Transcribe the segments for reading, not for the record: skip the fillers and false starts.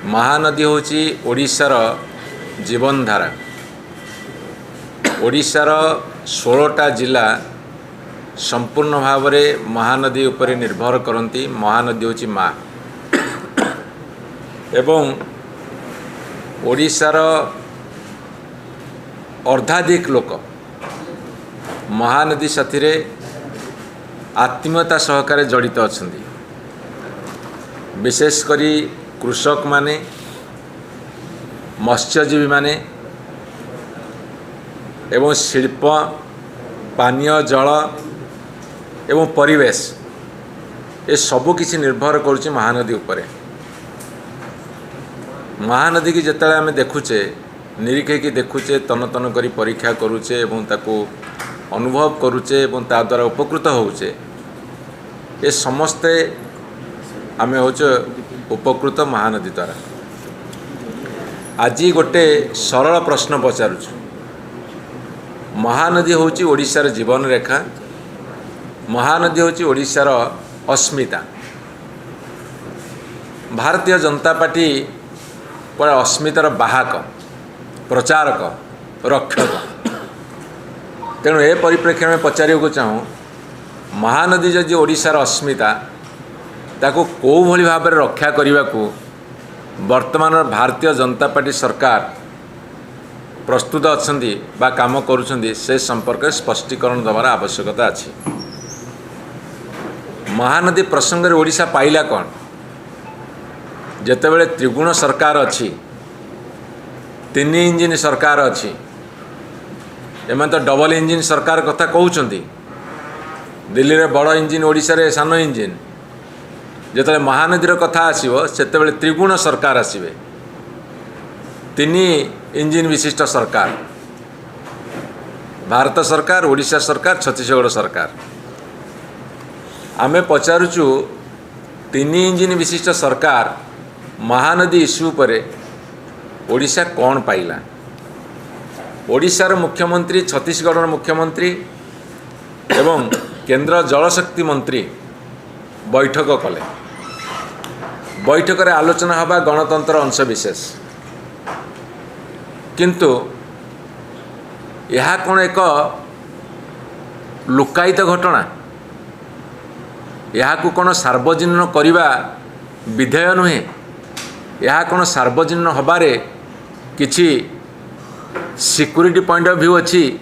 महानदी होची ओडिशार जीवनधारा। ओडिशार 16टा जिला संपूर्ण भाव में महानदी उपरे निर्भर करती। महानदी होची माँ एवं ओडिशार अर्धाधिक लोक महानदी साथी आत्मीयता सहकारे जड़ित अच्छा। विशेषकर कृषक माने, मत्स्यजीवी माने एवं शिल्प, पानीय जल एवं परिवेश ये सबु किसी निर्भर करुच्चे महानदी उपरे। महानदी की जिते आम देखुचे, निरीक्षे कि देखुचे, तन तन करी परीक्षा करुचे एवं ताको अनुभव करुचे एवं ता द्वारा उपकृत होउचे, ये समस्ते आमे होचे उपकृत महानदी द्वारा। आज गोटे सरल प्रश्न पचारुछु। महानदी होची ओडिशार जीवन रेखा, महानदी होची ओडिशार अस्मिता। भारतीय जनता पार्टी पर अस्मितार बाहक, प्रचारक, रक्षक। तेणु ए परिप्रेक्षी में पचारिବାକୁ चाहूँ, महानदी जदि ओडिशार अस्मिता ताको को भली भाव में रक्षा करने को वर्तमान भारतीय जनता पार्टी सरकार प्रस्तुत अच्छी बा काम करुछंदी, से संपर्क स्पष्टीकरण देवार आवश्यकता अछि। महानदी प्रसंग में ओडिशा पाइला कौन? जेतेबेले त्रिगुण सरकार अच्छी, 3 इंजिन सरकार अच्छी, एम तो डबल इंजिन सरकार कथा कहउछंती। दिल्ली रे बड़ इंजिन, ओडिशा रे सान इंजिन। जेतेबेले महानदीर कथा आसीबो सेतेबेले त्रिगुण सरकार आसीबे, 3 इंजिन विशिष्ट सरकार। भारत सरकार, ओडिशा सरकार, छत्तीसगढ़ सरकार। आमे पचारुचु 3 इंजिन विशिष्ट सरकार महानदी इश्यू पर ओडिशा कौन पाइला? ओडिशार मुख्यमंत्री, छत्तीसगढ़ मुख्यमंत्री एवं केंद्र जलशक्ति मंत्री बैठक कले। बैठक रे आलोचना हवा गणतंत्र अंशविशेष, किंतु यह कौन एक लुकायित घटना? यह कौन सार्वजनीन करने विधेय नुहे? यह कौन सार्वजनीन हबारे किछि सिक्योरिटी पॉइंट ऑफ व्यू अच्छी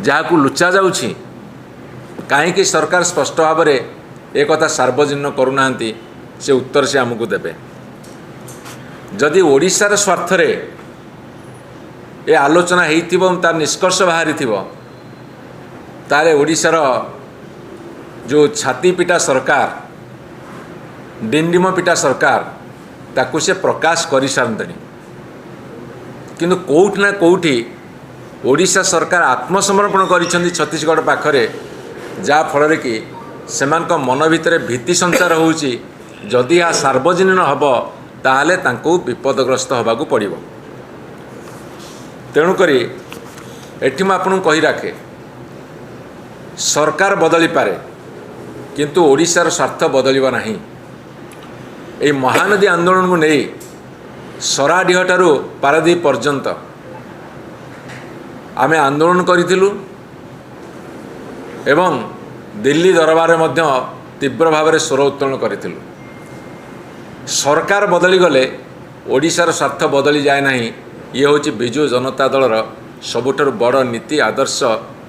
जहाँ लुचा जाउछि? कहीं सरकार स्पष्ट भाव में एक कथा सार्वजनीन करूना, से उत्तर से आमको देबे। जदि ओडिशार स्वार्थ रे ए आलोचना होइथिबो, तार निष्कर्ष बाहरी थिबो, ताले ओडिशार जो छाती पिटा सरकार, डिंडिम पिटा सरकार, ताकू से प्रकाश करि सारंतनी। किंतु कोउठ ना कोउठी ओडिशा सरकार आत्मसमर्पण करिसेंती छत्तीसगढ़ पाखरे, जा फल कि सेमानक मन भितर भीति संचार होउची। जदि यह सार्वजनीन हम ताहले तांको विपदग्रस्त होबाकू पड़िबो। तेणुकरी एठी मैं आपन कही राखे, सरकार बदली पारे किंतु ओडिशार स्वार्थ बदलिबा नाही। ए महानदी आंदोलन को नहीं सराडीह ठारू पारादीप पर्यंत आमे आंदोलन करिथिलु एवं दिल्ली दरबार मध्य तीव्र भाव में स्वर उत्तोलन करिथिलु। सरकार बदली गले ओडिशार स्वार्थ बदली जाए नाही। ये होची बिजु जनता दलर सबुठारु बड़ नीति, आदर्श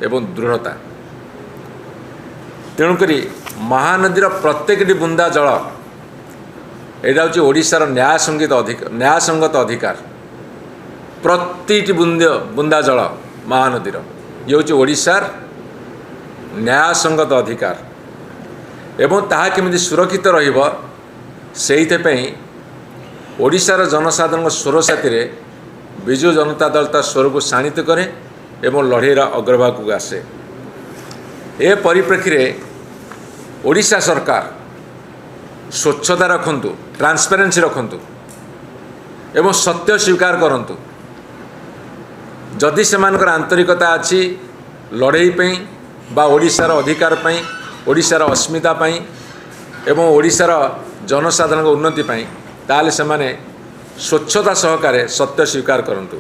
एवं दृढ़ता। तेणुकरी महानदीर प्रत्येकटी बुंदा जल एटा होची ओडिशार न्यायसंगत अधिकार। प्रतिटी बुंदा जल महानदीर ये होची ओडिशार न्यायसंगत अधिकार एवं ताहा केमिति सुरक्षित रहिबो सेइथेपई ओडिशार जनसाधारण स्वर साथी बिजु जनता दल ता स्वर को शाणित करे एवं लड़ेर अग्रभाग को आसे। ए परिप्रेक्षी में ओडिशा सरकार स्वच्छता रखंतु, ट्रांसपेरेंसी रखंतु एवं सत्य स्वीकार करंतु। जदि सेमानकर आंतरिकता अच्छी लड़ई पई बा ओडिशार अधिकार पई, ओडिशार अस्मिता पई एवं ओडिशार जनसाधारण उन्नति पई, ताले सेमाने ସ୍ୱଚ୍ଛତା ସହକାରେ ସତ୍ୟ ସ୍ୱୀକାର କରନ୍ତୁ।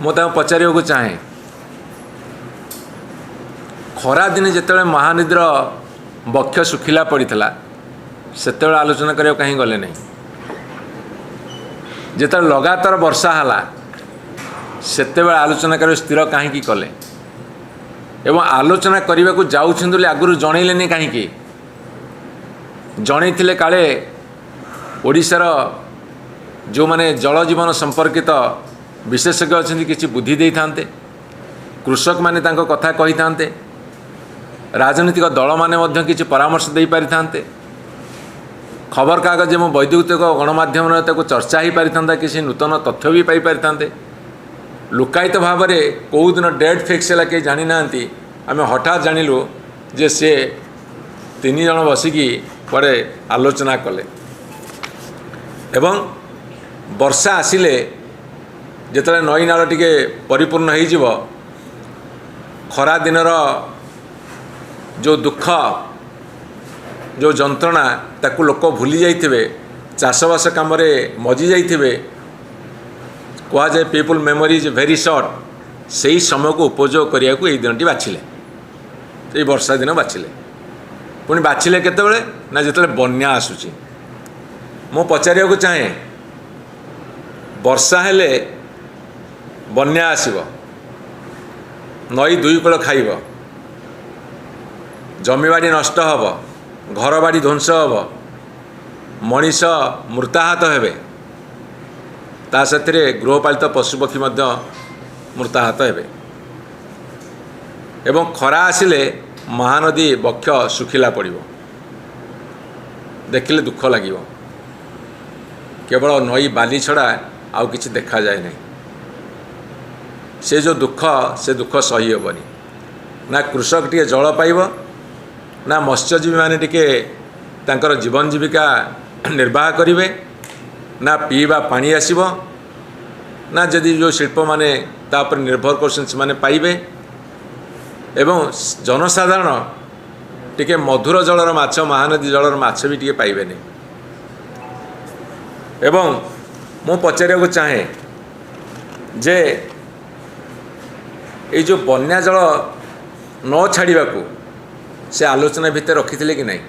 ମୁଁ ତାଙ୍କୁ ପଚାରିବାକୁ ଚାହେଁ, ଖରାଦିନେ ଯେତେବେଳେ ମହାନଦୀର ବକ୍ଷ ଶୁଖିଲା ପଡ଼ିଥିଲା ସେତେବେଳେ ଆଲୋଚନା କରିବାକୁ କାହିଁ ଗଲେ ନାହିଁ? ଯେତେବେଳେ ଲଗାତାର ବର୍ଷା ହେଲା ସେତେବେଳେ ଆଲୋଚନା କରିବାକୁ ସ୍ଥିର କାହିଁକି କଲେ? ଏବଂ ଆଲୋଚନା କରିବାକୁ ଯାଉଛନ୍ତି ବୋଲି ଆଗରୁ ଜଣେଇଲେନି କାହିଁକି? ଜଣେଇଥିଲେ କାଳେ ଓଡ଼ିଶାର ଯେଉଁମାନେ ଜଳ ଜୀବନ ସମ୍ପର୍କିତ ବିଶେଷଜ୍ଞ ଅଛନ୍ତି କିଛି ବୁଦ୍ଧି ଦେଇଥାନ୍ତେ, କୃଷକମାନେ ତାଙ୍କ କଥା କହିଥାନ୍ତେ, ରାଜନୈତିକ ଦଳମାନେ ମଧ୍ୟ କିଛି ପରାମର୍ଶ ଦେଇପାରିଥାନ୍ତେ, ଖବରକାଗଜ ଏବଂ ବୈଦ୍ୟୁତିକ ଗଣମାଧ୍ୟମରେ ତାକୁ ଚର୍ଚ୍ଚା ହୋଇପାରିଥାନ୍ତା, କିଛି ନୂତନ ତଥ୍ୟ ବି ପାଇପାରିଥାନ୍ତେ। ଲୁକାୟିତ ଭାବରେ କେଉଁଦିନ ଡେଟ୍ ଫିକ୍ସ ହେଲା କେହି ଜାଣିନାହାନ୍ତି, ଆମେ ହଠାତ୍ ଜାଣିଲୁ ଯେ ସେ 3 ଜଣ ବସିକି କୁଆଡ଼େ ଆଲୋଚନା କଲେ। ଏବଂ ବର୍ଷା ଆସିଲେ ଯେତେବେଳେ ନଈ ନାଳ ଟିକେ ପରିପୂର୍ଣ୍ଣ ହୋଇଯିବ, ଖରାଦିନର ଯେଉଁ ଦୁଃଖ ଯେଉଁ ଯନ୍ତ୍ରଣା ତାକୁ ଲୋକ ଭୁଲି ଯାଇଥିବେ, ଚାଷବାସ କାମରେ ମଜି ଯାଇଥିବେ, କୁହାଯାଏ people memory is very short, ସେହି ସମୟକୁ ଉପଯୋଗ କରିବାକୁ ଏଇ ଦିନଟି ବାଛିଲେ, ଏଇ ବର୍ଷା ଦିନ ବାଛିଲେ। ପୁଣି ବାଛିଲେ କେତେବେଳେ ନା ଯେତେବେଳେ ବନ୍ୟା ଆସୁଛି। ମୁଁ ପଚାରିବାକୁ ଚାହେଁ, ବର୍ଷା ହେଲେ ବନ୍ୟା ଆସିବ, ନଈ 2 କୂଳ ଖାଇବ, ଜମିବାଡ଼ି ନଷ୍ଟ ହେବ, ଘରବାଡ଼ି ଧ୍ୱଂସ ହେବ, ମଣିଷ ମୃତାହତ ହେବେ, ତା ସାଥିରେ ଗୃହପାଳିତ ପଶୁପକ୍ଷୀ ମଧ୍ୟ ମୃତାହତ ହେବେ। ଏବଂ ଖରା ଆସିଲେ ମହାନଦୀ ବକ୍ଷ ଶୁଖିଲା ପଡ଼ିବ, ଦେଖିଲେ ଦୁଃଖ ଲାଗିବ। କେବଳ ନଈ ବାଲି ଛଡ଼ା ଆଉ କିଛି ଦେଖାଯାଏ ନାହିଁ। ସେ ଯେଉଁ ଦୁଃଖ, ସେ ଦୁଃଖ ସହି ହେବନି। ନା କୃଷକ ଟିକେ ଜଳ ପାଇବ, ନା ମତ୍ସ୍ୟଜୀବୀମାନେ ଟିକେ ତାଙ୍କର ଜୀବନ ଜୀବିକା ନିର୍ବାହ କରିବେ, ନା ପିଇବା ପାଣି ଆସିବ, ନା ଯଦି ଯେଉଁ ଶିଳ୍ପମାନେ ତା ଉପରେ ନିର୍ଭର କରୁଛନ୍ତି ସେମାନେ ପାଇବେ, ଏବଂ ଜନସାଧାରଣ ଟିକେ ମଧୁର ଜଳର ମାଛ, ମହାନଦୀ ଜଳର ମାଛ ବି ଟିକେ ପାଇବେନି। ଏବଂ ମୁଁ ପଚାରିବାକୁ ଚାହେଁ ଯେ ଏଇ ଯେଉଁ ବନ୍ୟା ଜଳ ନ ଛାଡ଼ିବାକୁ ସେ ଆଲୋଚନା ଭିତରେ ରଖିଥିଲେ କି ନାହିଁ?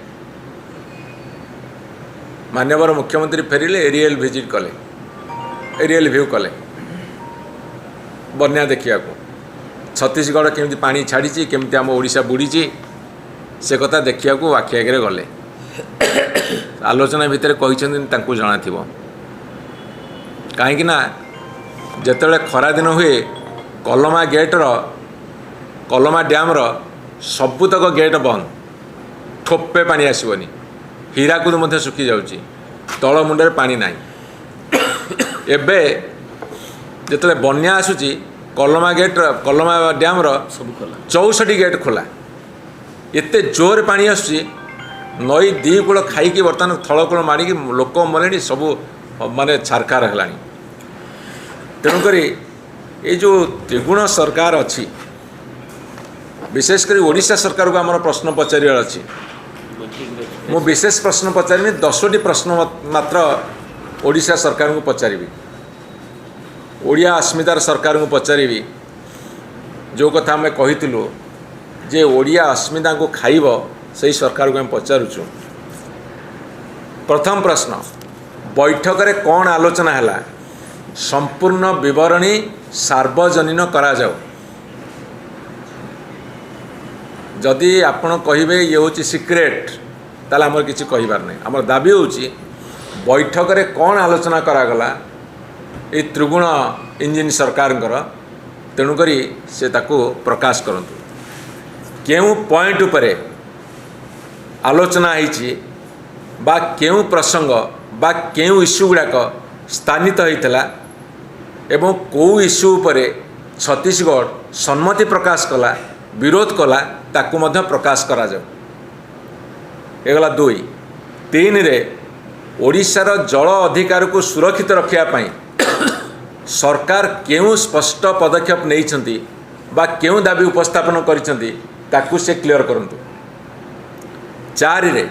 ମାନ୍ୟବର ମୁଖ୍ୟମନ୍ତ୍ରୀ ଫେରିଲେ, ଏରିଏଲ୍ ଭିଜିଟ୍ କଲେ, ଏରିଏଲ୍ ଭ୍ୟୁ କଲେ ବନ୍ୟା ଦେଖିବାକୁ। ଛତିଶଗଡ଼ କେମିତି ପାଣି ଛାଡ଼ିଛି, କେମିତି ଆମ ଓଡ଼ିଶା ବୁଡ଼ିଛି, ସେ କଥା ଦେଖିବାକୁ ଆଖି ଆଗରେ ଗଲେ। ଆଲୋଚନା ଭିତରେ କହିଛନ୍ତି ତାଙ୍କୁ ଜଣାଥିବ। କାହିଁକି ନା ଯେତେବେଳେ ଖରାଦିନ ହୁଏ କଲମା ଡ୍ୟାମ୍ର ସବୁତକ ଗେଟ୍ ବନ୍ଦ, ଠୋପେ ପାଣି ଆସିବନି, ହୀରାକୁଦ ମଧ୍ୟ ଶୁଖି ଯାଉଛି, ତଳ ମୁଣ୍ଡରେ ପାଣି ନାହିଁ। ଏବେ ଯେତେବେଳେ ବନ୍ୟା ଆସୁଛି କଲମା ଡ୍ୟାମ୍ର 64 ଗେଟ୍ ଖୋଲା, ଏତେ ଜୋରରେ ପାଣି ଆସୁଛି, ନଈ 2 କୂଳ ଖାଇକି ବର୍ତ୍ତମାନ ଥଳକୂଳ ମାଡ଼ିକି ଲୋକ ମଲେଣି, ସବୁ ମାନେ ଛାରଖାର ହେଲାଣି। ତେଣୁକରି ଏଇ ଯେଉଁ ତ୍ରିଗୁଣ ସରକାର ଅଛି, ବିଶେଷ କରି ଓଡ଼ିଶା ସରକାରକୁ ଆମର ପ୍ରଶ୍ନ ପଚାରିବାର ଅଛି। ମୁଁ ବିଶେଷ ପ୍ରଶ୍ନ ପଚାରିବି, 10ଟି ପ୍ରଶ୍ନ ମାତ୍ର ଓଡ଼ିଶା ସରକାରଙ୍କୁ ପଚାରିବି। ଓଡ଼ିଆ अस्मितार ସରକାରଙ୍କୁ ପଚାରିବି, ଯେଉଁ କଥା ଆମେ କହିଥିଲୁ ଯେ ଓଡ଼ିଆ अस्मिताଙ୍କୁ ଖାଇବ, ସେହି ସରକାରକୁ ଆମେ ପଚାରୁଛୁ। ପ୍ରଥମ ପ୍ରଶ୍ନ, ବୈଠକରେ କ'ଣ ଆଲୋଚନା ହେଲା? ସମ୍ପୂର୍ଣ୍ଣ ବିବରଣୀ ସାର୍ବଜନୀନ କରାଯାଉ। ଯଦି ଆପଣ କହିବେ ଇଏ ହେଉଛି ସିକ୍ରେଟ୍, ତାହେଲେ ଆମର କିଛି କହିବାର ନାହିଁ। ଆମର ଦାବି ହେଉଛି ବୈଠକରେ କ'ଣ ଆଲୋଚନା କରାଗଲା ଏଇ ତ୍ରିଗୁଣ ଇଞ୍ଜିନ୍ ସରକାରଙ୍କର, ତେଣୁକରି ସେ ତାକୁ ପ୍ରକାଶ କରନ୍ତୁ। କେଉଁ ପଏଣ୍ଟ ଉପରେ ଆଲୋଚନା ହେଇଛି ବା କେଉଁ ପ୍ରସଙ୍ଗ ବା କେଉଁ ଇସ୍ୟୁ ଗୁଡ଼ାକ ସ୍ଥାନିତ ହୋଇଥିଲା ଏବଂ କେଉଁ ଇସ୍ୟୁ ଉପରେ ଛତିଶଗଡ଼ ସମ୍ମତି ପ୍ରକାଶ କଲା, ବିରୋଧ କଲା, ତାକୁ ମଧ୍ୟ ପ୍ରକାଶ କରାଯାଉ। ଏଗଲା 2। 3ରେ ଓଡ଼ିଶାର ଜଳ ଅଧିକାରକୁ ସୁରକ୍ଷିତ ରଖିବା ପାଇଁ ସରକାର କେଉଁ ସ୍ପଷ୍ଟ ପଦକ୍ଷେପ ନେଇଛନ୍ତି ବା କେଉଁ ଦାବି ଉପସ୍ଥାପନ କରିଛନ୍ତି ତାକୁ ସେ କ୍ଲିୟର କରନ୍ତୁ। 4ରେ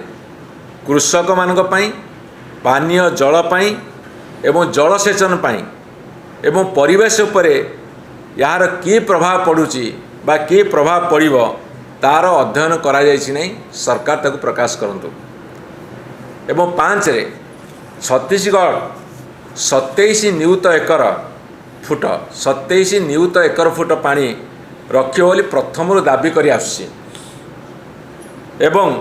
କୃଷକମାନଙ୍କ ପାଇଁ, ପାନୀୟ ଜଳ ପାଇଁ एवं जलसेचन पाई एवं परिवेश उपरे यार कि प्रभाव पड़ुची बा कि प्रभाव पड़िबो तार अध्ययन करा जायछि नहीं सरकार ताकू प्रकाश करंतु। एवं 5 रे छत्तीसगढ़ 27 नियुत एकर फुट 27 नियुत एकर फुट पानी रखियो बोली प्रथम दाबी करी आसुछि एवं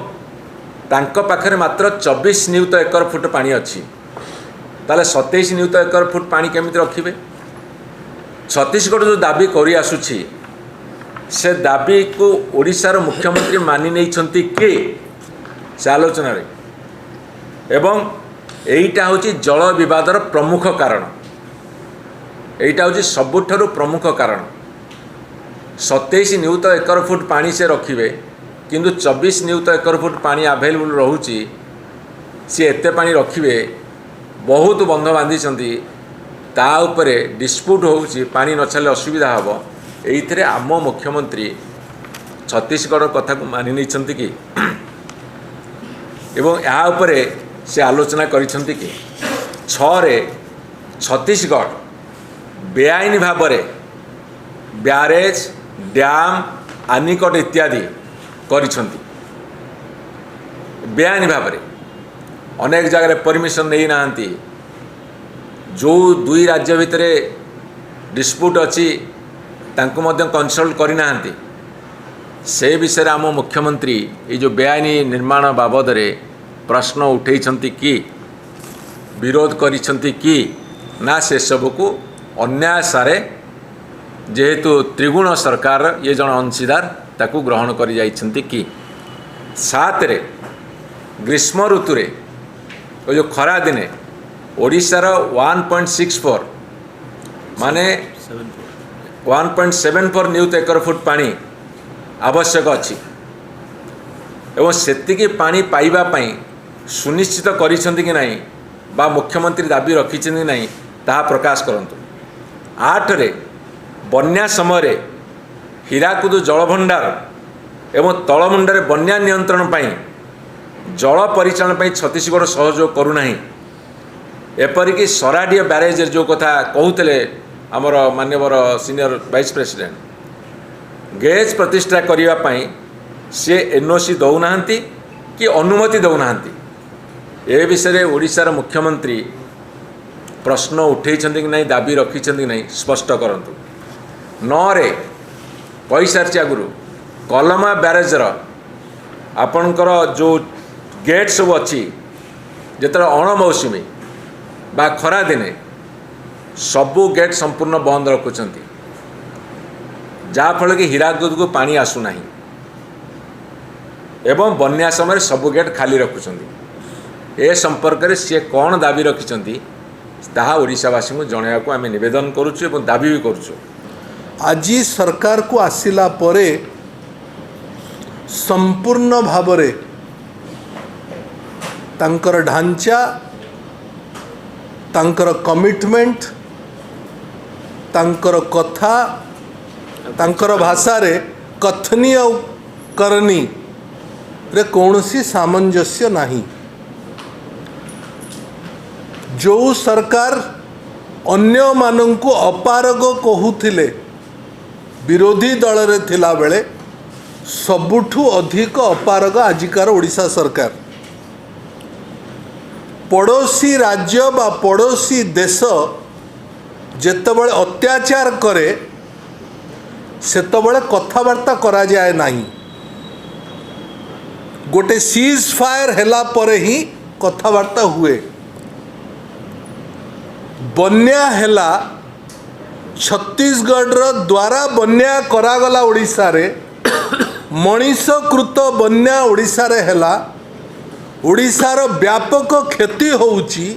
तांको पाखरे मात्र 24 नियुत एकर फुट पानी अच्छी ताले 27 नियुत एकर फुट पानी केमिति रखिबे। छत्तीसगढ़ जो दाबी करी आसुछि से दाबी को ओडिशार मुख्यमंत्री मानि नहीं कि से आलोचना रे एवं एईटा होची जल विवादर प्रमुख कारण एईटा होची सबुठारु प्रमुख कारण 27 नियुत एकर फुट पानी से रखिबे किंतु 24 नियुत एकर फुट पानी अवेलेबल रहुची सी एते पानी रखिबे बहुत बंध बांधी ता उपरे डिस्प्यूट होउची पानी न छले असुविधा हबो एइथरे आम मुख्यमंत्री छत्तीसगढ़ कथा को मानि नहीं कि एवं या उपरे से आलोचना करिसंती कि 6 रे छत्तीसगढ़ बेआईन भाव में ब्यारेज डैम आनिकट इत्यादि करिसंती बेआईन भाव में अनेक जगह परमिशन नहीं नांती जो दुई राज्य भितर डिस्प्यूट अच्छी तांको मध्य कंसल्ट करना से विषय आम मुख्यमंत्री ये जो बेआईन निर्माण बाबद रे प्रश्न उठेइछंती कि विरोध करिछंती कि ना से सब को अन्याय सारे जेहेतु त्रिगुण सरकार ये जन अंशीदार ताकू ग्रहण करि जाइछंती कि 7 रे ग्रीष्म ऋतु रे जो खरा दिने ओडिशार 1.64 माने 1.74 नियुत एकर फुट पानी आवश्यक अच्छी एवं सेतिकी पानी पाइबा पई सुनिश्चित करिसंती कि नहीं बा मुख्यमंत्री दाबी रखिछंती नहीं ताहा प्रकाश करंतु। 8 रे बन्या समय रे हीराकुद जलभंडार एवं तलमुंडरे बन्या नियंत्रण पई जल परिचालन पई छत्तीसगढ़ सहयोग करूनाही एपरिकी सराडिया ब्यारेज जो कथा कहूले आमर मान्यवर सीनियर वाइस प्रेसिडेंट गेज प्रतिष्ठा करने सी एनओसी दौना कि अनुमति दौना ए विषय ओडिशार मुख्यमंत्री प्रश्न उठेइछंती कि नहीं दाबी रखिछंती नहीं स्पष्ट करंतु। 9 रे कही सारी आगुरी कलमा ब्यारेजर आपणकर जो गेट सब अच्छी जिते अणमौसुमी बा खरा दिने सबू गेट संपूर्ण बंद रखुंट जहाँफल कि हीराकुद को पानी आसुना एवं बन्या समय सबू गेट खाली रखुंट ए संपर्क में सी कौन दाबी रखिंट ताहा ओडिशावासी को जनवा को आम निवेदन करुचु एवं दाबी भी करुचु। आज सरकार को आसिला परे संपूर्ण भावरे तांकर ढांचा तांकर कमिटमेंट तांकर कथा तांकर भाषा रे कथनी और करनी रे कौनसी सामंजस्य नहीं। जो सरकार अन्य मानंकु अपारग कहूथिले विरोधी दल रे थिला बेले सबुठु अधिक अपारग आजिकार ओडिशा सरकार। पड़ोसी राज्य बा पड़ोसी देश जेतबेले अत्याचार करे सेतबेले कथबार्ता करा जाए नहीं। गोटे सीज फायर हेला परे ही कथबार्ता हुए। बन्या हेला छत्तीसगढ़ द्वारा बन्या करागला ओडिशा रे मनीषकृत बन्या ओडिशा रे हेला ओडिशार व्यापक क्षति होउची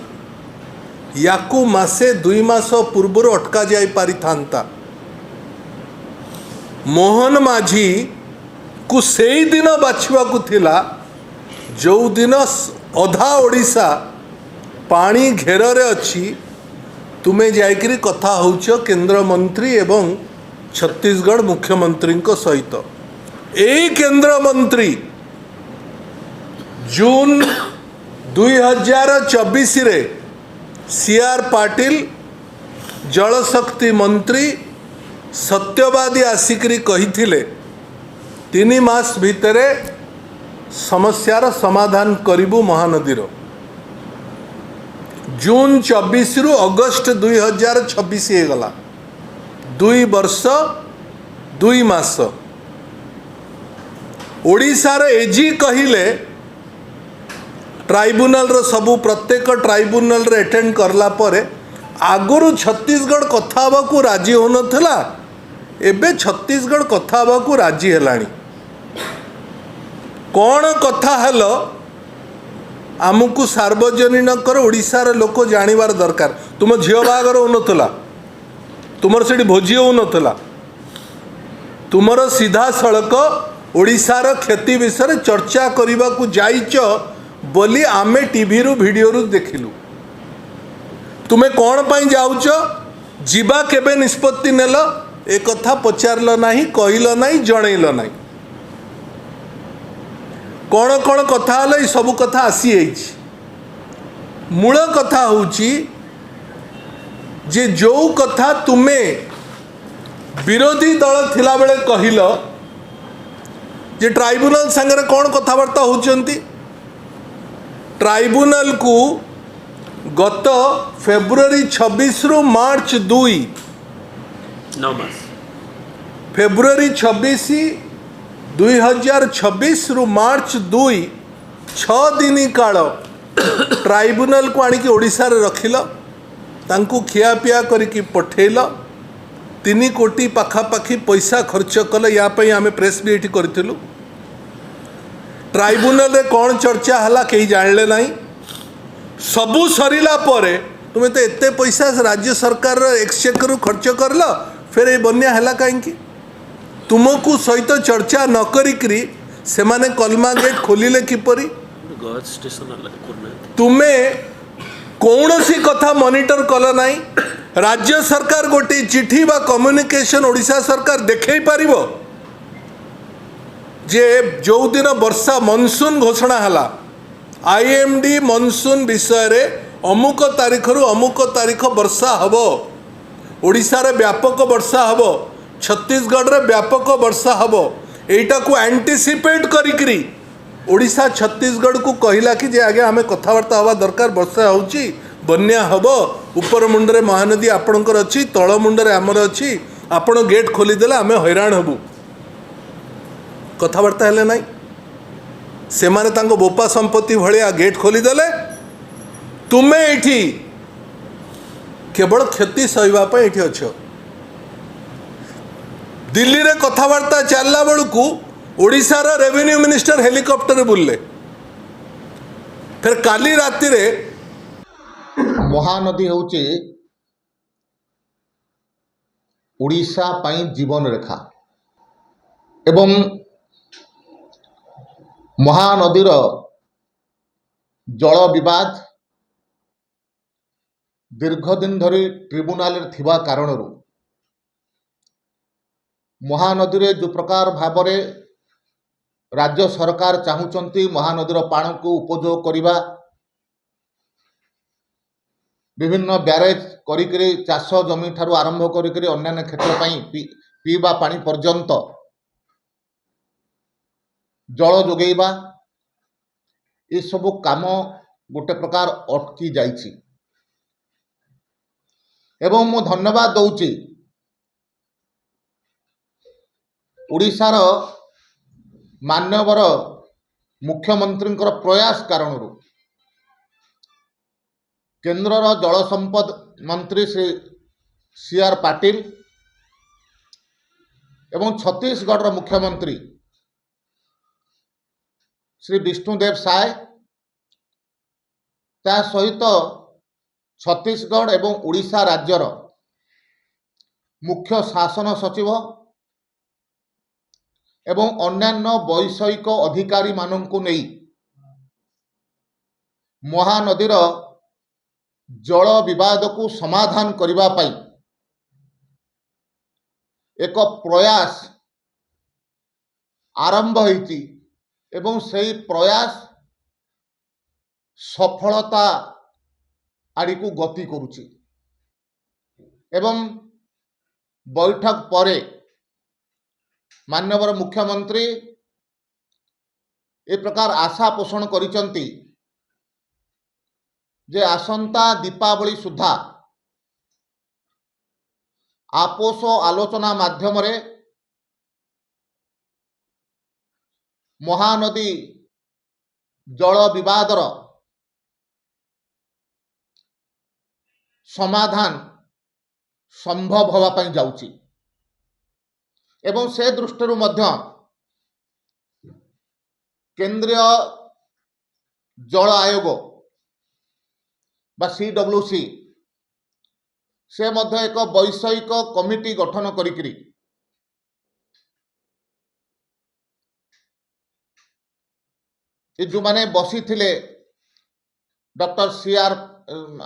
याकू मासे 2 मास पूर्व अटका जाई पारि थांता। मोहन माझी को सेई दिन बाछिबा को थिला जो दिन अधा ओडिशा पानी घेर रे अच्छी तुमे जाइकरी कथा होउछ केंद्र मंत्री एवं छत्तीसगढ़ मुख्यमंत्री सहित। ए केंद्र मंत्री जून 2024 रे सीआर पाटिल जलशक्ति मंत्री सत्यवादी आसिकरी कही 3 मास भितरे समस्यार समाधान करिबु महानदीर। जून 24 रु अगस्त 2026 गला 2 वर्ष 2 मास। ओडिशार एजी कहिले ट्राइब्यूनल रो सबू प्रत्येक ट्राइब्यूनल रे अटेंड करला परे आगुरु छत्तीसगढ़ कथा हवा को राजी हो नथला, एबे छत्तीसगढ़ कथा हवा को राजी हेलाणी। कौन कथा हेलो आमको सार्वजनिक ओडिशार लोक जानिबार दरकार। तुम झील बाहागर हो नथला, तुमर सेठी भोजी हो नथला, तुमर सीधा सड़क ओडिशार क्षति विषय चर्चा करने को जाइच बोली आमे टीवी रु वीडियो रु देखिलु। तुमे कौन पाई जाउच जीवा केबे निष्पत्ति नेल ए कथा पचारल नाही, कहिल नाही, जणैल नाही। कौन कौन कथा हल ये सब कथा आसी जाइछि। मूल कथा होउछि जे जो कथा तुमे विरोधी दल थिला बेले कहिल जे ट्राइब्यूनल संगे कौन कथबार्ता होउचंती। ट्राइब्यूनल को गत फेब्रुआरी 26 रु मार्च 2 9 मास फेब्रुआरी 26 2026 रु मार्च 2 6 दिन काल ट्राइब्यूनल को आनिकी ओडिशा रे रखिल, तांकू खियापिया करिकी पठेल। 3 कोटी पाखापाखि पैसा खर्च कल। या पई आमे प्रेस भी एठी करथिलु। ट्राइब्यूनल रे कौन चर्चा हला कहीं जानले नहीं। सबू सरिला परे तुम्हें तो एते पैसा राज्य सरकार एक्सचेकर खर्च करल, फिर ये बन्या हला कहीं तुमको सहित चर्चा न करी से माने कलमा गेट खोलिले किपरि। गज स्टेशन तुम्हें कौन सी कथा मॉनिटर कल नहीं। राज्य सरकार गोटे चिठी बा कम्युनिकेशन ओडिशा सरकार देखै पारिबो जे जो दिन वर्षा मनसून घोषणा हला, आईएमडी मनसून विषय रे अमुक तारीख रु अमुक तारीख वर्षा हबो, ओडिशा रे व्यापक वर्षा हबो, छत्तीसगढ़ रे व्यापक वर्षा हबो। एटा को एंटीसिपेट करिकरी ओडिशा छत्तीसगढ़ को कहिला कि जे आगे हमें कथबार्ता हवा दरकार, वर्षा होउची, बन्या हबो, ऊपर मुंडरे महानदी आपणकर अछि, तळ मुंडरे आमर अछि, आपण गेट खोली देला हमें हैरान हबु। कथबार्ता हेले नहीं। से माने तांको बोपा संपत्ति भलिया गेट खोली देले। तुमे एठी केवल क्षति सहिबा पे एठी अछ। दिल्ली रे कथबार्ता चलला बेलू ओडिशार रेवेन्यू मिनिस्टर हेलिकॉप्टर बुलले। फिर काली राति रे महानदी होची ओडिशा पाई जीवन रेखा एवं महानदीर जल विवाद दीर्घ दिन धरी ट्रिब्यूनल थिबा कारणरू महानदी रे जो प्रकार भाव में राज्य सरकार चाहूचंती महानदीर पानी को उपयोग करिबा, विभिन्न ब्यारेज करिकरी चाष जमी ठारू आरंभ करिकरी अन्य क्षेत्र पाई पीवा पानी पर्यंत जल जोगेबा, ये सब काम गोटे प्रकार अटकी जाइछि। एवं मु धन्यवाद दउची ओडिशार मान्यवर मुख्यमंत्री प्रयास कारणरू केंद्रर जल संपद मंत्री श्री सीआर पाटिल एवं छत्तीसगढ़ मुख्यमंत्री श्री विष्णुदेव साय ता सहित छत्तीसगढ़ एवं ओडिशा राज्यर मुख्य शासन सचिव एवं अन्यान्य वैषयिक अधिकारी माननकु नहीं महानदीर जल विवाद को समाधान करने पाई एक प्रयास आरंभ होती एवं से प्रयास सफलता ଆଡ଼ିକୁ ଗତି କରୁଛି ଏବଂ ବୈଠକ ପରେ ମାନ୍ୟବର ମୁଖ୍ୟମନ୍ତ୍ରୀ ଏ ପ୍ରକାର ଆଶା ପୋଷଣ କରିଛନ୍ତି ଯେ ଆସନ୍ତା ଦୀପାବଳି ସୁଦ୍ଧା আপোষ ଆଲୋଚନା ମାଧ୍ୟମରେ ମହାନଦୀ ଜଳ ବିବାଦର ସମାଧାନ ସମ୍ଭବ ହେବା ପାଇଁ ଯାଉଛି ଏବଂ ସେ ଦୃଷ୍ଟିରୁ ମଧ୍ୟ କେନ୍ଦ୍ରୀୟ ଜଳ ଆୟୋଗ ବା CWC ସେ ମଧ୍ୟ ଏକ ବୈଷୟିକ କମିଟି ଗଠନ କରିକିରି ଯେଉଁମାନେ ବସିଥିଲେ ଡକ୍ଟର CR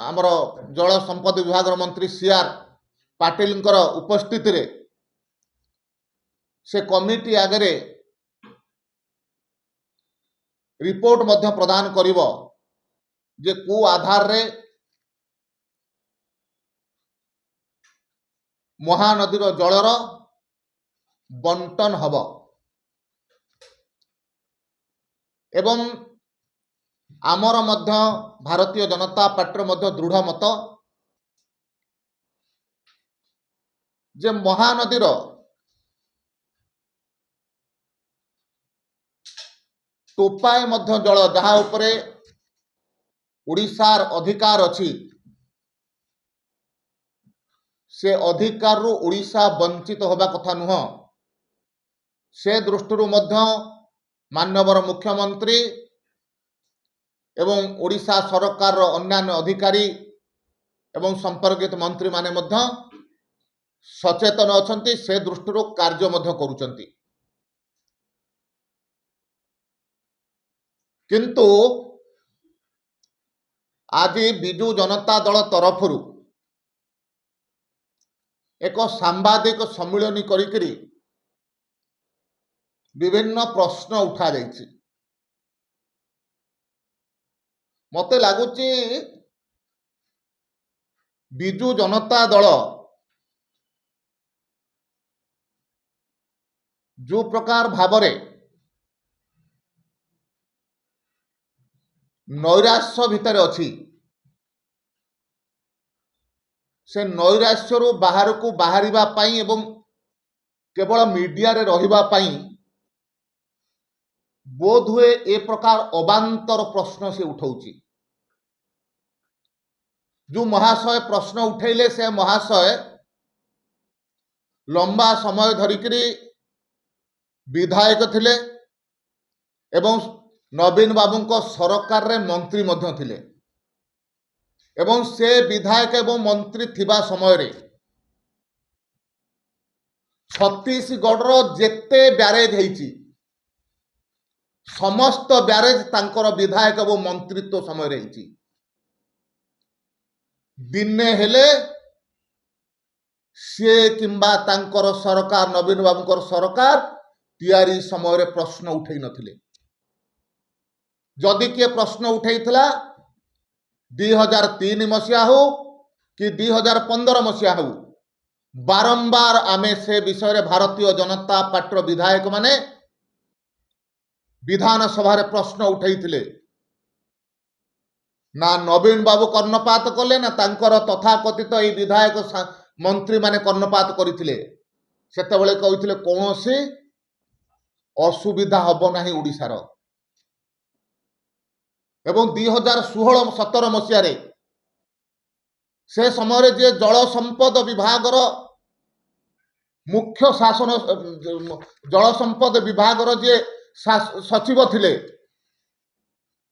ଆମର ଜଳ ସମ୍ପଦ ବିଭାଗର ମନ୍ତ୍ରୀ CR ପାଟିଲଙ୍କର ଉପସ୍ଥିତିରେ ସେ କମିଟି ଆଗରେ ରିପୋର୍ଟ ମଧ୍ୟ ପ୍ରଦାନ କରିବ ଯେ କୋଉ ଆଧାରରେ ମହାନଦୀର ଜଳର ବଣ୍ଟନ ହେବ ଏବଂ ଆମର ମଧ୍ୟ ଭାରତୀୟ ଜନତା ପାର୍ଟିର ମଧ୍ୟ ଦୃଢ଼ ମତ ଯେ ମହାନଦୀର ଟୋପାଏ ମଧ୍ୟ ଜଳ ଯାହା ଉପରେ ଓଡ଼ିଶାର ଅଧିକାର ଅଛି ସେ ଅଧିକାରରୁ ଓଡ଼ିଶା ବଞ୍ଚିତ ହେବା କଥା ନୁହଁ। ସେ ଦୃଷ୍ଟିରୁ ମଧ୍ୟ ମାନ୍ୟବର ମୁଖ୍ୟମନ୍ତ୍ରୀ ଏବଂ ଓଡ଼ିଶା ସରକାରର ଅନ୍ୟାନ୍ୟ ଅଧିକାରୀ ଏବଂ ସମ୍ପର୍କିତ ମନ୍ତ୍ରୀମାନେ ମଧ୍ୟ ସଚେତନ ଅଛନ୍ତି, ସେ ଦୃଷ୍ଟିରୁ କାର୍ଯ୍ୟ ମଧ୍ୟ କରୁଛନ୍ତି। କିନ୍ତୁ ଆଜି ବିଜୁ ଜନତା ଦଳ ତରଫରୁ ଏକ ସାମ୍ବାଦିକ ସମ୍ମିଳନୀ କରିକିରି ବିଭିନ୍ନ ପ୍ରଶ୍ନ ଉଠାଯାଇଛି। ମୋତେ ଲାଗୁଛି ବିଜୁ ଜନତା ଦଳ ଯେଉଁ ପ୍ରକାର ଭାବରେ ନୈରାଶ୍ୟ ଭିତରେ ଅଛି ସେ ନୈରାଶ୍ୟରୁ ବାହାରକୁ ବାହାରିବା ପାଇଁ ଏବଂ କେବଳ ମିଡିଆରେ ରହିବା ପାଇଁ ବୋଧହୁଏ ଏ ପ୍ରକାର ଅବାନ୍ତର ପ୍ରଶ୍ନ ସେ ଉଠାଉଛି। ଯେଉଁ ମହାଶୟ ପ୍ରଶ୍ନ ଉଠେଇଲେ ସେ ମହାଶୟ ଲମ୍ବା ସମୟ ଧରିକିରି ବିଧାୟକ ଥିଲେ ଏବଂ ନବୀନ ବାବୁଙ୍କ ସରକାରରେ ମନ୍ତ୍ରୀ ମଧ୍ୟ ଥିଲେ ଏବଂ ସେ ବିଧାୟକ ଏବଂ ମନ୍ତ୍ରୀ ଥିବା ସମୟରେ ଛତିଶଗଡ଼ର ଯେତେ ବ୍ୟାରେଜ ହେଇଛି ସମସ୍ତ ବ୍ୟାରେଜ ତାଙ୍କର ବିଧାୟକ ଏବଂ ମନ୍ତ୍ରିତ୍ୱ ସମୟରେ ହେଇଛି। ଦିନେ ହେଲେ ସିଏ କିମ୍ବା ତାଙ୍କର ସରକାର ନବୀନ ବାବୁଙ୍କର ସରକାର ତିଆରି ସମୟରେ ପ୍ରଶ୍ନ ଉଠେଇ ନଥିଲେ। ଯଦି କିଏ ପ୍ରଶ୍ନ ଉଠେଇଥିଲା 2003 ମସିହା ହଉ କି 2015 ମସିହା ହଉ ବାରମ୍ବାର ଆମେ ସେ ବିଷୟରେ ଭାରତୀୟ ଜନତା ପାର୍ଟିର ବିଧାୟକ ମାନେ ବିଧାନସଭାରେ ପ୍ରଶ୍ନ ଉଠେଇଥିଲେ। ନା ନବୀନ ବାବୁ କର୍ଣ୍ଣପାତ କଲେ ନା ତାଙ୍କର ତଥାକଥିତ ଏହି ବିଧାୟକ ମନ୍ତ୍ରୀ ମାନେ କର୍ଣ୍ଣପାତ କରିଥିଲେ। ସେତେବେଳେ କହିଥିଲେ କୌଣସି ଅସୁବିଧା ହେବ ନାହିଁ ଓଡ଼ିଶାର। ଏବଂ 2016-17 ମସିହାରେ ସେ ସମୟରେ ଯିଏ ଜଳ ସମ୍ପଦ ବିଭାଗର ମୁଖ୍ୟ ଶାସନ ଜଳ ସମ୍ପଦ ବିଭାଗର ଯିଏ ସଚିବ ଥିଲେ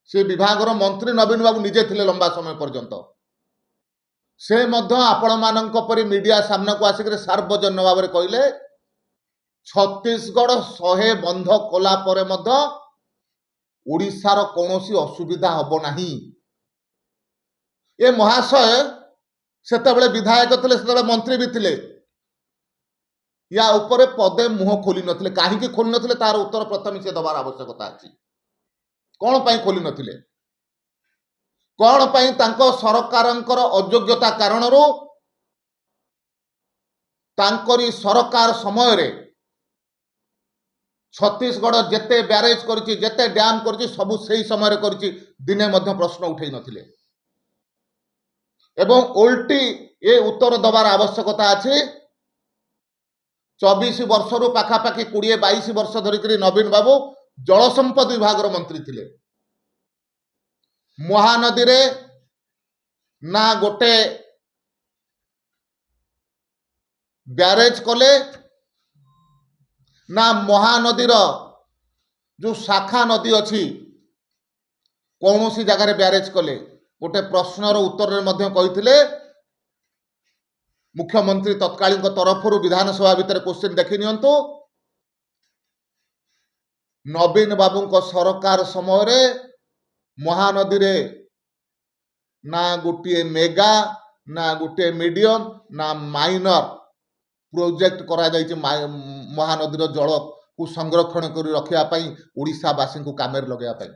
ସେ ବିଭାଗର ମନ୍ତ୍ରୀ ନବୀନ ବାବୁ ନିଜେ ଥିଲେ ଲମ୍ବା ସମୟ ପର୍ଯ୍ୟନ୍ତ। ସେ ମଧ୍ୟ ଆପଣମାନଙ୍କ ପରି ମିଡିଆ ସାମ୍ନାକୁ ଆସିକରି ସାର୍ବଜନୀନ ଭାବରେ କହିଲେ ଛତିଶଗଡ଼ 100 ବନ୍ଧ କଲା ପରେ ମଧ୍ୟ ଓଡ଼ିଶାର କୌଣସି ଅସୁବିଧା ହେବ ନାହିଁ। ଏ ମହାଶୟ ସେତେବେଳେ ବିଧାୟକ ଥିଲେ, ସେତେବେଳେ ମନ୍ତ୍ରୀ ବି ଥିଲେ, ୟା ଉପରେ ପଦେ ମୁହଁ ଖୋଲି ନଥିଲେ। କାହିଁକି ଖୋଲି ନଥିଲେ ତାର ଉତ୍ତର ପ୍ରଥମେ ସେ ଦେବାର ଆବଶ୍ୟକତା ଅଛି। କ'ଣ ପାଇଁ ଖୋଲି ନଥିଲେ? कौन पाई तांको सरकारंकर अयोग्यता कारणरू तांकरी सरकार समय रे छत्तीसगढ़ जेते ब्यारेज करछि जेते डैम करछि सबु सेही समय रे करछि दिने मध्य प्रश्न उठै नथिले एवं उल्टी ए उत्तर दबार आवश्यकता अछि 24 वर्षरू पाखापाखि 20-22 वर्ष धरिकरी नवीन बाबू जल संपद विभाग मंत्री थिले महानदी रे ना गोटे ब्यारेज कले ना महानदीर जो शाखा नदी अच्छी कौन सी जगार ब्यारेज कले गोटे प्रश्नर उत्तर में कही मुख्यमंत्री तत्कालीन तरफ विधानसभा भितर क्वेश्चन देखी नियंतु नवीन बाबू सरकार समय महानदी रे ना गोटे मेगा ना गोटे मीडियम ना माइनर प्रोजेक्ट करा जाइए महानदीर जल को संरक्षण कर रखापी ओडिशावासी को काम लगे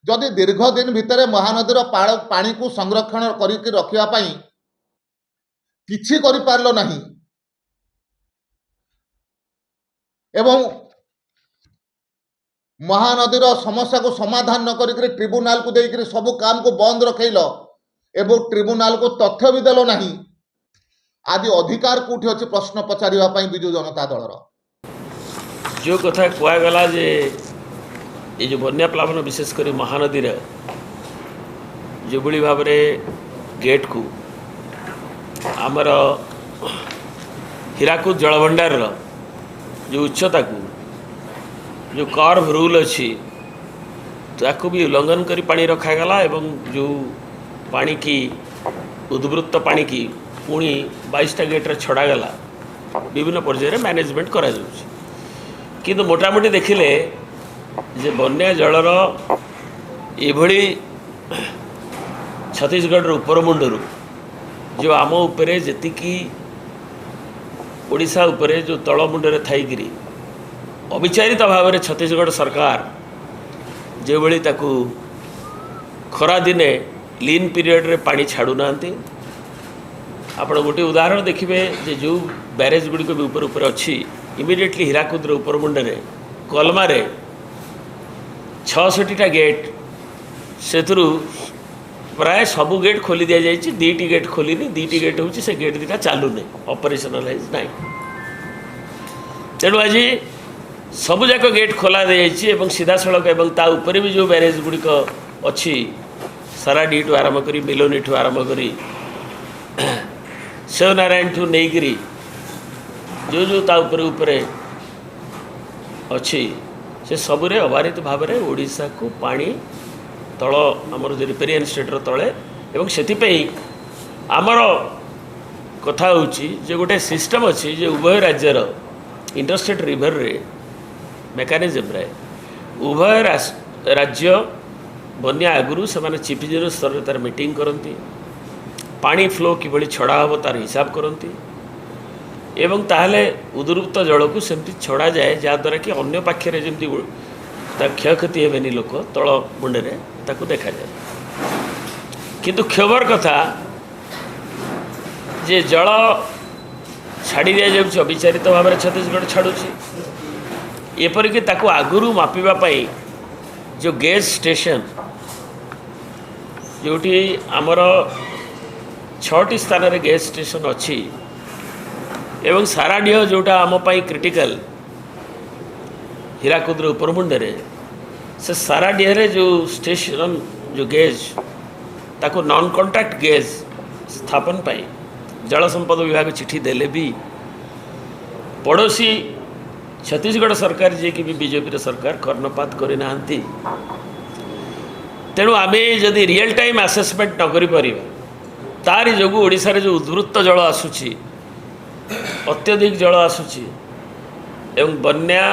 जदि दीर्घ दिन भितर महानदीर पानी को संरक्षण कर रखापी किछि करि पारलो नहीं एवं महानदीर समस्या को समाधान न करिक ट्रिब्यूनाल को देकर सब काम को बंद रखेल एवं ट्रिब्यूनाल को तथ्य भी देलो नहीं आदि अधिकार कोठी अच्छे प्रश्न पचारिबा विजु जनता दलर जो कथा कहगला जे ये जो बन्या प्लावन विशेषकर महानदी जो भाई भाव गेट को आमर हीराकुद जलभंडार जो उच्चता को जो कर्व रूल अच्छी ताकू भी उल्लंघन कर पानी रखागला एवं जो पानी की उद्वृत्त पानी की पुणी 22टा गेट्रे छड़ागला विभिन्न पर्यायर मैनेजमेंट करा किंतु मोटामोटी देखिले जे बन्या जलर एभली छत्तीसगढ़ उपर मुंडरू जो आम उपरे जेतिकी ओडिशा उपरे जो तल मुंडरे थाईकरी अविचारित भाव में छत्तीसगढ़ सरकार जो भली ताकू खरा दिने लीन पीरियड रे पानी छाड़ू नांती आप गोटे उदाहरण देखिए जे जो ब्यारेज गुड़िक भी ऊपर अच्छी इमिडिएटली हीराकुद उपर मुंडे कलमारे 66टा गेट से प्राय सबू गेट खोली दि जाइए 2टी गेट खोलिनी 2टी गेट हूँ से गेट 2टा चालूनी ऑपरेशनलाइज ना तेणु आज सबुजाक गेट खोला एवं सीधा सड़क एवं ता ऊपर भी जो ब्यारेज गुड़िक अच्छी साराडी ठू आरंभ कर मिलोनी ठू आरंभ कर शिवनारायण ठू नहीं जो जो ता ऊपर अच्छी से सबुरे अबारित भाव में ओडिशा को पानी तल आमर जो रिपेरियन स्टेटर तले एवं से आमर कथा हो गोटे सिस्टम अच्छी जे उभय राज्यर इंटरस्टेट रिवर रे मेकानिजम रे उभय राज्य बन्या आगुरी से चीफ इंजीनियर स्तर में तार मीटिंग करती पानी फ्लो किभली छड़ा हम तार हिसाब करती एवं ताहले उद्वृत्त जल को सेमती छड़ा जाए जहाद्वारा कि अन्य पाखे जमी क्षयक्षति हेनी लोक तल मुंडे ताकू देखा जाए किंतु क्षोभर कथा जे जल छाड़ी दि जाऊँ अविचारित भाव में छत्तीसगढ़ छाड़ुची एपरिक ताकू आगुरी मापिबाई जो गेज स्टेशन जोटी आमर 6टी स्थान रे गेज स्टेशन अच्छी एवं साराडीह जोटा आमपाई क्रिटिकल हीराकुद उपरमुंडे से साराडीह रे जो स्टेशन जो गेज ताको नॉन कॉन्ट्रैक्ट गेज स्थापन पाई जल संपद विभाग चिठी देले भी पड़ोसी छत्तीसगढ़ सरकार जी की भी बीजेपी सरकार कर्णपात करना तेणु आम जदि रियल टाइम आसेसमेंट न करि तारी जो ओडिशा रे जो उद्वृत्त जल आसुची अत्यधिक जल आसुची एवं बन्या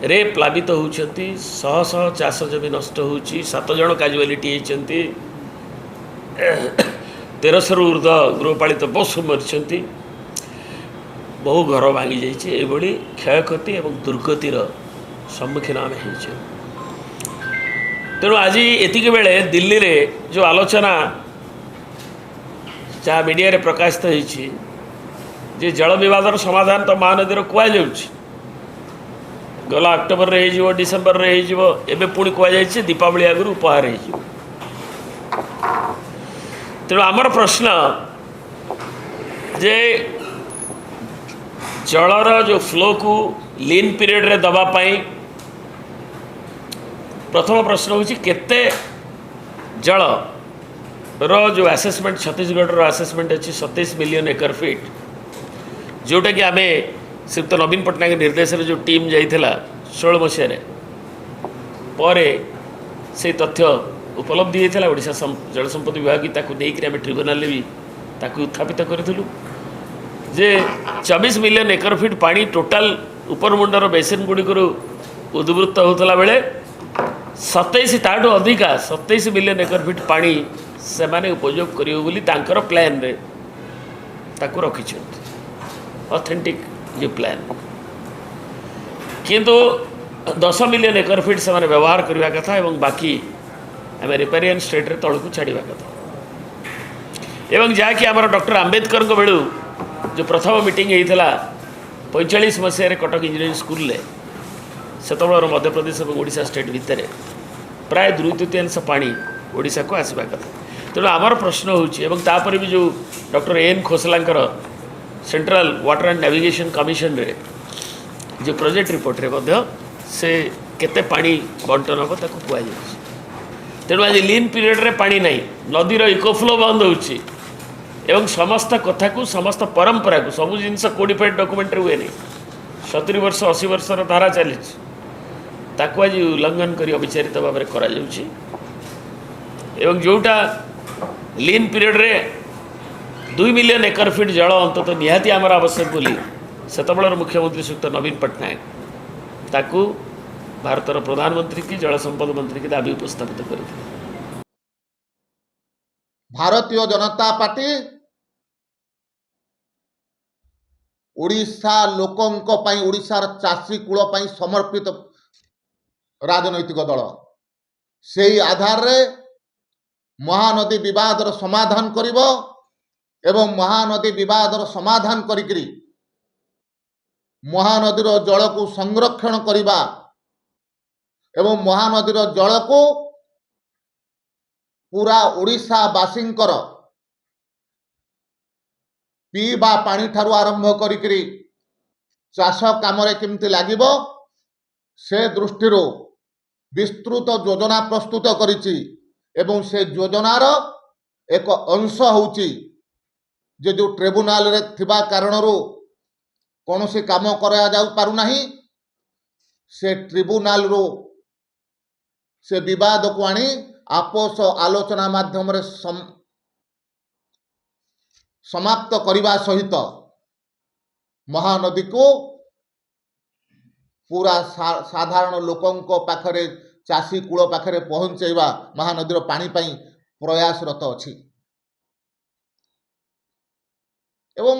रे प्लावित होती शह शह चाष जमी नष्ट हो 7 जन काजुआलिटी होती 1300 ऊर्ध गृहपालित पशु मरी बहु घर भांगी जाइए क्षयक्षति एवं दुर्गतिर सम्मुखीन आम ତେଣୁ ଆଜି ଏତିକି ବେଳେ ଦିଲ୍ଲୀରେ ଯେଉଁ ଆଲୋଚନା ଯାହା ମିଡ଼ିଆରେ ପ୍ରକାଶିତ ହୋଇଛି ଯେ ଜଳ ବିବାଦର ସମାଧାନ ତ ମହାନଦୀର କୁହାଯାଉଛି, ଗଲା ଅକ୍ଟୋବରରେ ହେଇଯିବ, ଡିସେମ୍ବରରେ ହେଇଯିବ, ଏବେ ପୁଣି କୁହାଯାଇଛି ଦୀପାବଳି ଆଗରୁ ଉପହାର ହେଇଯିବ। ତେଣୁ ଆମର ପ୍ରଶ୍ନ ଯେ ଜଳର ଯେଉଁ ଫ୍ଲୋକୁ ଲିନ୍ ପିରିୟଡ଼ରେ ଦେବା ପାଇଁ ପ୍ରଥମ ପ୍ରଶ୍ନ ହେଉଛି କେତେ ଜଳର ଯେଉଁ ଆସେସମେଣ୍ଟ ଛତିଶଗଡ଼ର ଆସେସମେଣ୍ଟ ଅଛି 27 ମିଲିୟନ ଏକର ଫିଟ୍, ଯେଉଁଟାକି ଆମେ ଶ୍ରୀଯୁକ୍ତ ନବୀନ ପଟ୍ଟନାୟକ ନିର୍ଦ୍ଦେଶରେ ଯେଉଁ ଟିମ୍ ଯାଇଥିଲା 16 ମସିହାରେ, ପରେ ସେଇ ତଥ୍ୟ ଉପଲବ୍ଧି ହୋଇଥିଲା। ଓଡ଼ିଶା ଜଳ ସମ୍ପଦ ବିଭାଗ ତାକୁ ନେଇକରି ଆମେ ଟ୍ରିବ୍ୟୁନାଲରେ ବି ତାକୁ ଉତ୍ଥାପିତ କରିଥିଲୁ ଯେ 24 ମିଲିୟନ ଏକର ଫିଟ୍ ପାଣି ଟୋଟାଲ ଉପରମୁଣ୍ଡର ବେସିନ୍ ଗୁଡ଼ିକରୁ ଉଦ୍ବୃତ୍ତ ହେଉଥିଲା ବେଳେ 27 ତାଠୁ ଅଧିକା 27 ମିଲିୟନ ଏକର ଫିଟ୍ ପାଣି ସେମାନେ ଉପଯୋଗ କରିବେ ବୋଲି ତାଙ୍କର ପ୍ଲାନ୍ରେ ତାକୁ ରଖିଛନ୍ତି, ଅଥେଣ୍ଟିକ୍ ଯେ ପ୍ଲାନ୍। କିନ୍ତୁ 10 ମିଲିୟନ ଏକର ଫିଟ୍ ସେମାନେ ବ୍ୟବହାର କରିବା କଥା ଏବଂ ବାକି ଆମେ ରିପାରିଆନ୍ ଷ୍ଟେଟ୍ରେ ତଳକୁ ଛାଡ଼ିବା କଥା। ଏବଂ ଯାହାକି ଆମର ଡକ୍ଟର ଆମ୍ବେଦକରଙ୍କ ବେଳୁ ଯେଉଁ ପ୍ରଥମ ମିଟିଂ ହେଇଥିଲା 45 ମସିହାରେ କଟକ ଇଞ୍ଜିନିୟରିଂ ସ୍କୁଲରେ, ସେତେବେଳର ମଧ୍ୟପ୍ରଦେଶ ଏବଂ ଓଡ଼ିଶା ଷ୍ଟେଟ୍ ଭିତରେ ପ୍ରାୟ 2/3 ପାଣି ଓଡ଼ିଶାକୁ ଆସିବା କଥା। ତେଣୁ ଆମର ପ୍ରଶ୍ନ ହେଉଛି ଏବଂ ତାପରେ ବି ଯେଉଁ ଡକ୍ଟର ଏନ୍ ଖୋସଲାଙ୍କର ସେଣ୍ଟ୍ରାଲ ୱାଟର ଆଣ୍ଡ ନାଭିଗେସନ୍ କମିଶନରେ ଯେଉଁ ପ୍ରୋଜେକ୍ଟ ରିପୋର୍ଟରେ ମଧ୍ୟ ସେ କେତେ ପାଣି ବଣ୍ଟନ ହେବ ତାକୁ କୁହାଯାଇଛି। ତେଣୁ ଆଜି ଲିନ୍ ପିରିୟଡ଼ରେ ପାଣି ନାହିଁ, ନଦୀର ଇକୋଫ୍ଲୋ ବନ୍ଦ ହେଉଛି ଏବଂ ସମସ୍ତ କଥାକୁ ସମସ୍ତ ପରମ୍ପରାକୁ ସବୁ ଜିନିଷ କୋଡ଼ିଫାଇଡ୍ ଡକୁମେଣ୍ଟରେ ହୁଏନି। 70 ବର୍ଷ 80 ବର୍ଷର ଧାରା ଚାଲିଛି, ତାକୁ ଆଜି ଉଲ୍ଲଂଘନ କରି ଅବିଚାରିତ ଭାବରେ କରାଯାଉଛି। ଏବଂ ଯେଉଁଟା ଲିନ୍ ପିରିୟଡ଼ରେ 2 ମିଲିୟନ ଏକର ଫିଟ୍ ଜଳ ଅନ୍ତତଃ ନିହାତି ଆମର ଆବଶ୍ୟକ ବୋଲି ସେତେବେଳର ମୁଖ୍ୟମନ୍ତ୍ରୀ ଶ୍ରୀଯୁକ୍ତ ନବୀନ ପଟ୍ଟନାୟକ ତାକୁ ଭାରତର ପ୍ରଧାନମନ୍ତ୍ରୀ କି ଜଳ ସମ୍ପଦ ମନ୍ତ୍ରୀ କି ଦାବି ଉପସ୍ଥାପିତ କରିଥିଲେ। ଭାରତୀୟ ଜନତା ପାର୍ଟି ଓଡ଼ିଶା ଲୋକଙ୍କ ପାଇଁ, ଓଡ଼ିଶାର ଚାଷୀ କୂଳ ପାଇଁ ସମର୍ପିତ ରାଜନୈତିକ ଦଳ। ସେହି ଆଧାରରେ ମହାନଦୀ ବିବାଦର ସମାଧାନ କରିବ ଏବଂ ମହାନଦୀ ବିବାଦର ସମାଧାନ କରିକିରି ମହାନଦୀର ଜଳକୁ ସଂରକ୍ଷଣ କରିବା ଏବଂ ମହାନଦୀର ଜଳକୁ ପୁରା ଓଡ଼ିଶାବାସୀଙ୍କର ପିଇବା ପାଣି ଠାରୁ ଆରମ୍ଭ କରିକିରି ଚାଷ କାମରେ କେମିତି ଲାଗିବ ସେ ଦୃଷ୍ଟିରୁ ବିସ୍ତୃତ ଯୋଜନା ପ୍ରସ୍ତୁତ କରିଛି। ଏବଂ ସେ ଯୋଜନାର ଏକ ଅଂଶ ହେଉଛି ଯେ ଯେଉଁ ଟ୍ରିବ୍ୟୁନାଲରେ ଥିବା କାରଣରୁ କୌଣସି କାମ କରାଯାଇ ପାରୁନାହିଁ, ସେ ଟ୍ରିବ୍ୟୁନାଲରୁ ସେ ବିବାଦକୁ ଆଣି ଆପୋଷ ଆଲୋଚନା ମାଧ୍ୟମରେ ସମାପ୍ତ କରିବା ସହିତ ମହାନଦୀକୁ ପୁରା ସାଧାରଣ ଲୋକଙ୍କ ପାଖରେ, ଚାଷୀ କୂଳ ପାଖରେ ପହଞ୍ଚାଇବା ମହାନଦୀର ପାଣି ପାଇଁ ପ୍ରୟାସରତ ଅଛି। ଏବଂ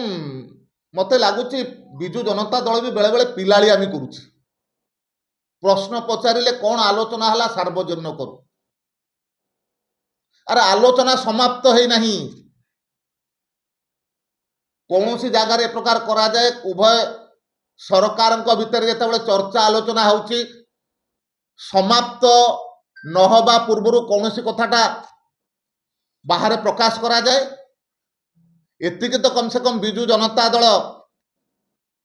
ମୋତେ ଲାଗୁଛି ବିଜୁ ଜନତା ଦଳ ବି ବେଳେବେଳେ ପିଲାଳିଆମି କରୁଛି। ପ୍ରଶ୍ନ ପଚାରିଲେ କ'ଣ ଆଲୋଚନା ହେଲା ସାର୍ବଜନୀନ କରୁ। ଆରେ ଆଲୋଚନା ସମାପ୍ତ ହେଇନାହିଁ। କୌଣସି ଜାଗାରେ ଏ ପ୍ରକାର କରାଯାଏ, ଉଭୟ ସରକାରଙ୍କ ଭିତରେ ଯେତେବେଳେ ଚର୍ଚ୍ଚା ଆଲୋଚନା ହେଉଛି, ସମାପ୍ତ ନ ହେବା ପୂର୍ବରୁ କୌଣସି କଥାଟା ବାହାରେ ପ୍ରକାଶ କରାଯାଏ। ଏତିକି ତ କମ୍ ସେ କମ୍ ବିଜୁ ଜନତା ଦଳ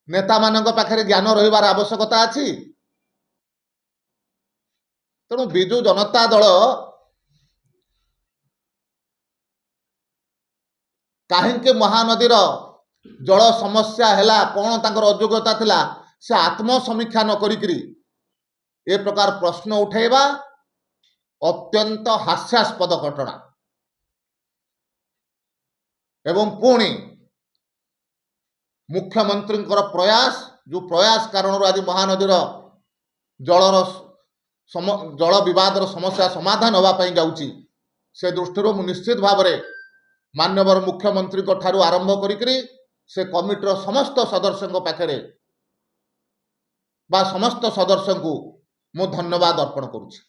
ନେତାମାନଙ୍କ ପାଖରେ ଜ୍ଞାନ ରହିବାର ଆବଶ୍ୟକତା ଅଛି। ତେଣୁ ବିଜୁ ଜନତା ଦଳ କାହିଁକି ମହାନଦୀର ଜଳ ସମସ୍ୟା ହେଲା, କ'ଣ ତାଙ୍କର ଅଯୋଗ୍ୟତା ଥିଲା, ସେ ଆତ୍ମସମୀକ୍ଷା ନ କରିକିରି ଏ ପ୍ରକାର ପ୍ରଶ୍ନ ଉଠାଇବା ଅତ୍ୟନ୍ତ ହାସ୍ୟାସ୍ପଦ ଘଟଣା। ଏବଂ ପୁଣି ମୁଖ୍ୟମନ୍ତ୍ରୀଙ୍କର ପ୍ରୟାସ, ଯେଉଁ ପ୍ରୟାସ କାରଣରୁ ଆଜି ମହାନଦୀର ଜଳ ବିବାଦର ସମସ୍ୟା ସମାଧାନ ହେବା ପାଇଁ ଯାଉଛି, ସେ ଦୃଷ୍ଟିରୁ ମୁଁ ନିଶ୍ଚିତ ଭାବରେ ମାନ୍ୟବର ମୁଖ୍ୟମନ୍ତ୍ରୀଙ୍କ ଠାରୁ ଆରମ୍ଭ କରିକିରି ସେ କମିଟିର ସମସ୍ତ ସଦସ୍ୟଙ୍କ ପାଖରେ ବା ସମସ୍ତ ସଦସ୍ୟଙ୍କୁ ମୁଁ ଧନ୍ୟବାଦ ଅର୍ପଣ କରୁଛି।